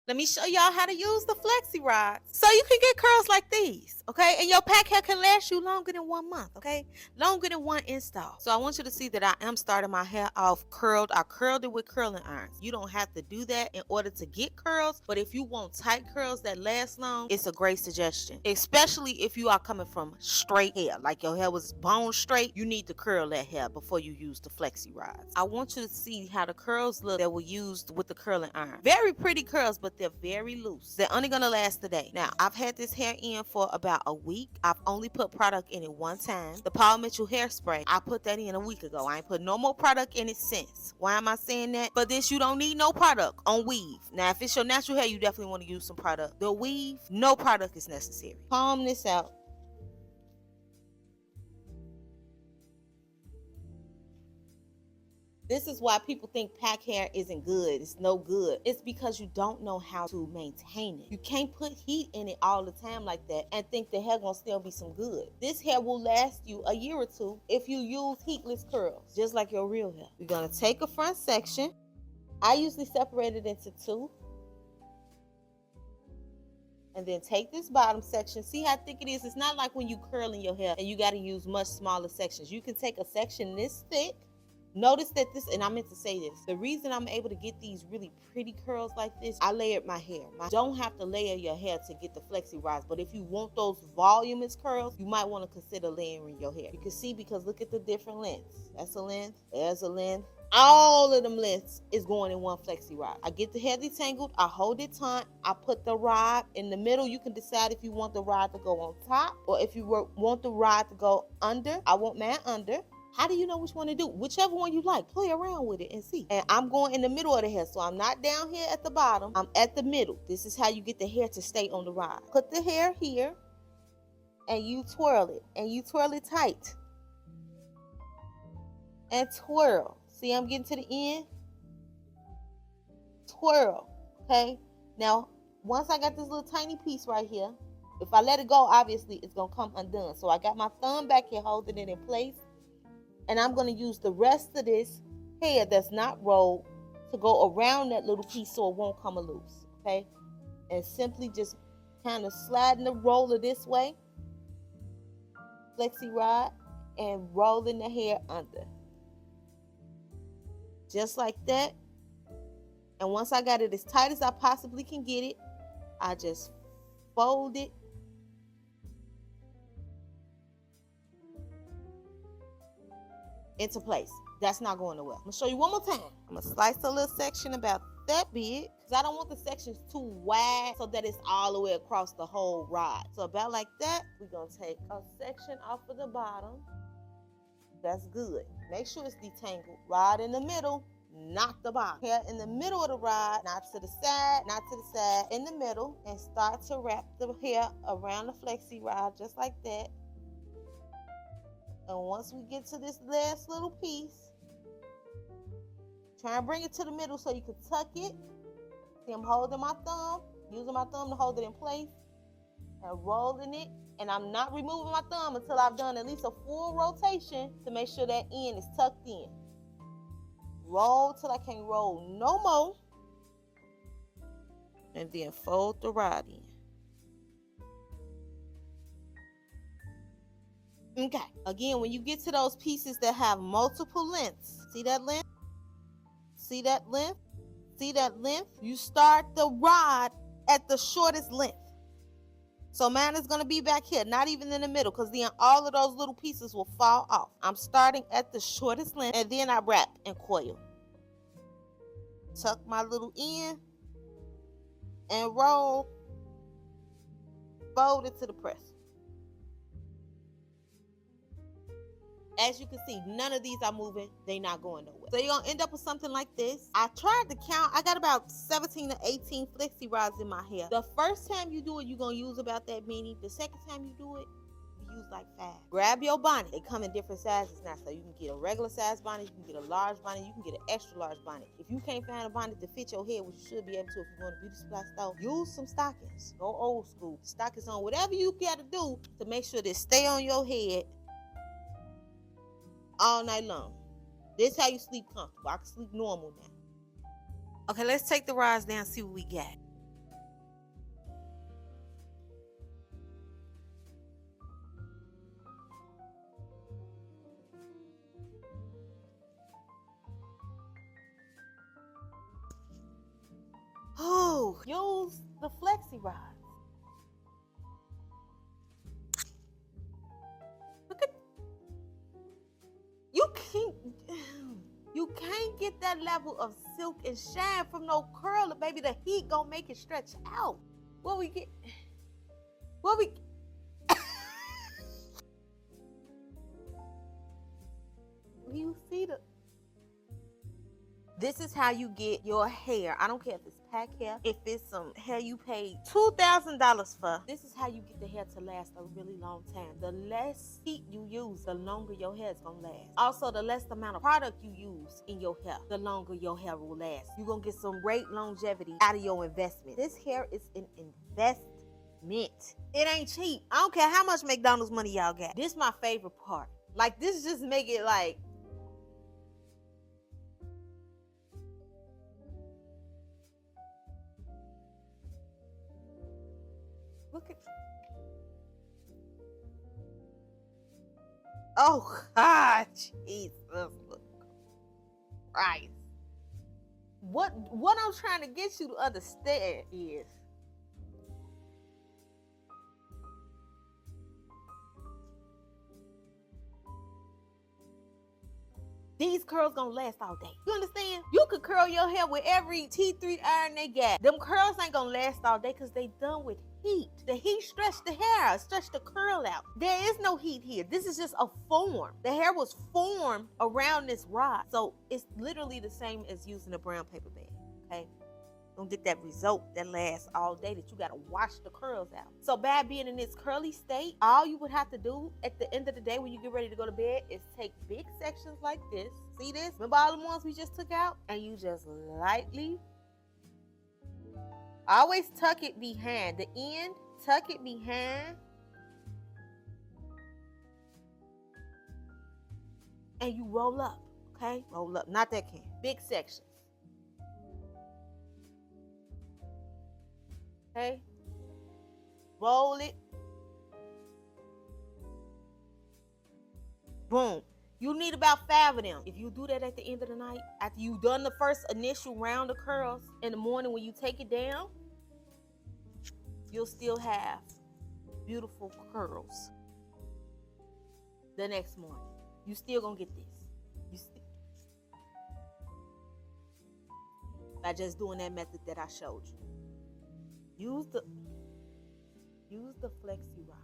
Let me show y'all how to use the Flexi rods so you can get curls like these, okay? And your pack hair can last you longer than 1 month, okay? Longer than one install. So I want you to see that I am starting my hair off curled. I curled it with curling irons. You don't have to do that in order to get curls, but if you want tight curls that last long, it's a great suggestion. Especially if you are coming from straight hair, like your hair was bone straight, you need to curl that hair before you use the Flexi rods. I want you to see how the curls look that were used with the curling iron. Very pretty curls, but they're very loose. They're only gonna last a day. Now, I've had this hair in for about a week. I've only put product in it one time. The Paul Mitchell hairspray, I put that in a week ago. I ain't put no more product in it since. Why am I saying that? For this, you don't need no product on weave. Now, if it's your natural hair, you definitely want to use some product. The weave, no product is necessary. Palm this out. This is why people think pack hair isn't good. It's no good. It's because you don't know how to maintain it. You can't put heat in it all the time like that and think the hair gonna still be some good. This hair will last you a year or two if you use heatless curls, just like your real hair. You're gonna take a front section. I usually separate it into two. And then take this bottom section. See how thick it is? It's not like when you curling your hair and you gotta use much smaller sections. You can take a section this thick. Notice that this, and I meant to say this, the reason I'm able to get these really pretty curls like this, I layered my hair. You don't have to layer your hair to get the Flexi rods, but if you want those voluminous curls, you might want to consider layering your hair. You can see because look at the different lengths. That's a length, there's a length. All of them lengths is going in one Flexi rod. I get the hair detangled, I hold it taut, I put the rod in the middle. You can decide if you want the rod to go on top or if you want the rod to go under. I want mine under. How do you know which one to do? Whichever one you like, play around with it and see. And I'm going in the middle of the hair, so I'm not down here at the bottom. I'm at the middle. This is how you get the hair to stay on the rod. Put the hair here, and you twirl it. And you twirl it tight. And twirl. See, I'm getting to the end. Twirl, okay? Now, once I got this little tiny piece right here, if I let it go, obviously, it's going to come undone. So I got my thumb back here holding it in place. And I'm going to use the rest of this hair that's not rolled to go around that little piece so it won't come loose, okay? And simply just kind of sliding the roller this way, Flexi rod, and rolling the hair under. Just like that. And once I got it as tight as I possibly can get it, I just fold it into place. That's not going nowhere. I'm gonna show you one more time. I'm gonna slice a little section about that big because I don't want the sections too wide so that it's all the way across the whole rod. So about like that, we're gonna take a section off of the bottom. That's good. Make sure it's detangled. Rod in the middle, not the bottom. Hair in the middle of the rod, not to the side, not to the side, in the middle, and start to wrap the hair around the Flexi rod just like that. And once we get to this last little piece, try and bring it to the middle so you can tuck it. See, I'm holding my thumb, using my thumb to hold it in place, and rolling it. And I'm not removing my thumb until I've done at least a full rotation to make sure that end is tucked in. Roll till I can't roll no more. And then fold the rod in. Okay, again, when you get to those pieces that have multiple lengths, see that length? See that length? See that length? You start the rod at the shortest length. So mine is going to be back here, not even in the middle, because then all of those little pieces will fall off. I'm starting at the shortest length, and then I wrap and coil. Tuck my little end and roll. Fold it to the press. As you can see, none of these are moving. They're not going nowhere. So you're going to end up with something like this. I tried to count. I got about 17 to 18 Flexi rods in my hair. The first time you do it, you're going to use about that many. The second time you do it, you use like 5. Grab your bonnet. They come in different sizes now. So you can get a regular size bonnet. You can get a large bonnet. You can get an extra large bonnet. If you can't find a bonnet to fit your head, which you should be able to if you go to a beauty supply store, use some stockings. Go old school. Stockings on. Whatever you got to do to make sure they stay on your head all night long. This is how you sleep comfortable. I can sleep normal now. Okay, let's take the rods down and see what we got. use the Flexi rods. Look at you can't get that level of silk and shine from no curler, baby. The heat gonna make it stretch out. What we get? What we? You see the? This is how you get your hair. I don't care if it's pack hair, if it's some hair you paid $2,000 for. This is how you get the hair to last a really long time. The less heat you use, the longer your hair is gonna last. Also, the less amount of product you use in your hair, the longer your hair will last. You're gonna get some great longevity out of your investment. This hair is an investment. It ain't cheap. I don't care how much McDonald's money y'all got. This is my favorite part. Like, this just make it like, look at, oh God, Jesus Christ. What I'm trying to get you to understand is these curls gonna last all day. You understand? You could curl your hair with every T3 iron they got. Them curls ain't gonna last all day because they done with heat. The heat stretched the hair, stretched the curl out. There is no heat here. This is just a form. The hair was formed around this rod. So it's literally the same as using a brown paper bag, okay? Don't get that result that lasts all day that you gotta wash the curls out. So by being in this curly state, all you would have to do at the end of the day when you get ready to go to bed is take big sections like this. See this? Remember all the ones we just took out? And you just lightly, always tuck it behind the end, tuck it behind, and you roll up, okay? Roll up, not that can. Big sections. Okay? Roll it. Boom. You need about 5 of them. If you do that at the end of the night, after you've done the first initial round of curls in the morning when you take it down, you'll still have beautiful curls the next morning. You still gonna get this. By just doing that method that I showed you. Use the Flexi rod.